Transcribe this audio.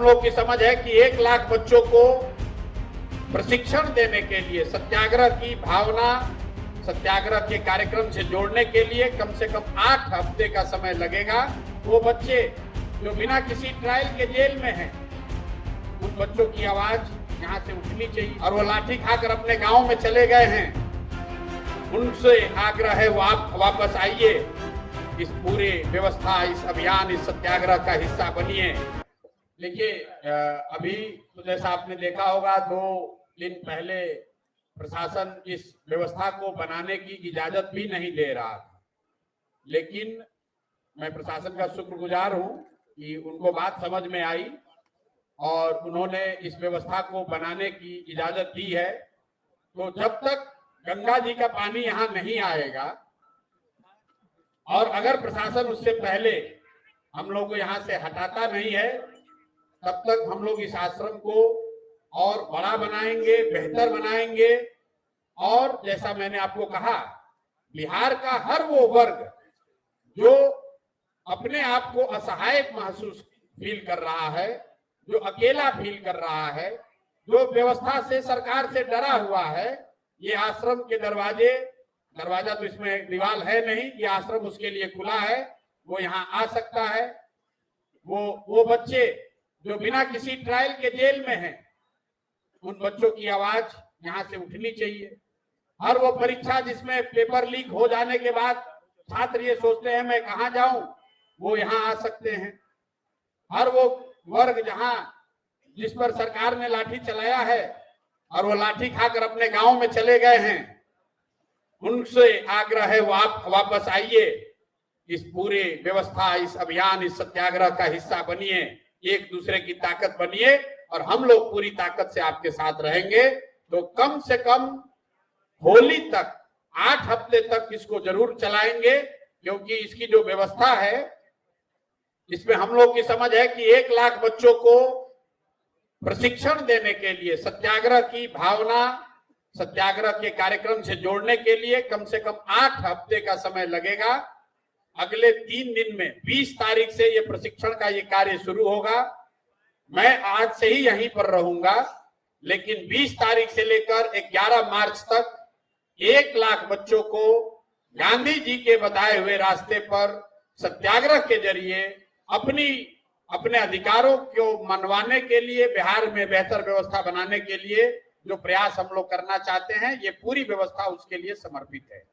हम लोग की समझ है कि 1 लाख बच्चों को प्रशिक्षण देने के लिए, सत्याग्रह की भावना, सत्याग्रह के कार्यक्रम से जोड़ने के लिए कम से कम 8 हफ्ते का समय लगेगा। वो बच्चे जो बिना किसी ट्रायल के जेल में हैं, उन बच्चों की आवाज यहाँ से उठनी चाहिए। और वो लाठी खाकर अपने गांव में चले गए हैं, उनसे आग्रह है वो आप वापस आइए, इस पूरे व्यवस्था, इस अभियान, इस सत्याग्रह का हिस्सा बनिए। देखिए, अभी तो जैसा आपने देखा होगा, 2 दिन पहले प्रशासन इस व्यवस्था को बनाने की इजाजत भी नहीं दे रहा था, लेकिन मैं प्रशासन का शुक्रगुजार हूं कि उनको बात समझ में आई और उन्होंने इस व्यवस्था को बनाने की इजाजत दी है। तो जब तक गंगा जी का पानी यहाँ नहीं आएगा और अगर प्रशासन उससे पहले हम लोग को यहाँ से हटाता नहीं है, तब तक हम लोग इस आश्रम को और बड़ा बनाएंगे, बेहतर बनाएंगे। और जैसा मैंने आपको कहा, बिहार का हर वो वर्ग जो अपने आप को असहाय महसूस फील कर रहा है, जो अकेला फील कर रहा है, जो व्यवस्था से, सरकार से डरा हुआ है, ये आश्रम के दरवाजा तो इसमें दीवार है नहीं, ये आश्रम उसके लिए खुला है, वो यहाँ आ सकता है। वो बच्चे जो बिना किसी ट्रायल के जेल में हैं, उन बच्चों की आवाज यहाँ से उठनी चाहिए। हर वो परीक्षा जिसमें पेपर लीक हो जाने के बाद छात्र ये सोचते हैं मैं कहाँ जाऊं, वो यहाँ आ सकते हैं। हर वो वर्ग जिस पर सरकार ने लाठी चलाया है और वो लाठी खाकर अपने गांव में चले गए हैं, उनसे आग्रह है वो आप वापस आइए, इस पूरे व्यवस्था, इस अभियान, इस सत्याग्रह का हिस्सा बनिए, एक दूसरे की ताकत बनिए और हम लोग पूरी ताकत से आपके साथ रहेंगे। तो कम से कम होली तक, 8 हफ्ते तक इसको जरूर चलाएंगे, क्योंकि इसकी जो व्यवस्था है, इसमें हम लोग की समझ है कि 1 लाख बच्चों को प्रशिक्षण देने के लिए, सत्याग्रह की भावना, सत्याग्रह के कार्यक्रम से जोड़ने के लिए कम से कम 8 हफ्ते का समय लगेगा। अगले 3 दिन में 20 तारीख से ये प्रशिक्षण का ये कार्य शुरू होगा। मैं आज से ही यहीं पर रहूंगा, लेकिन 20 तारीख से लेकर 11 मार्च तक 1 लाख बच्चों को गांधी जी के बताए हुए रास्ते पर सत्याग्रह के जरिए अपने अधिकारों को मनवाने के लिए, बिहार में बेहतर व्यवस्था बनाने के लिए जो प्रयास हम लोग करना चाहते हैं, ये पूरी व्यवस्था उसके लिए समर्पित है।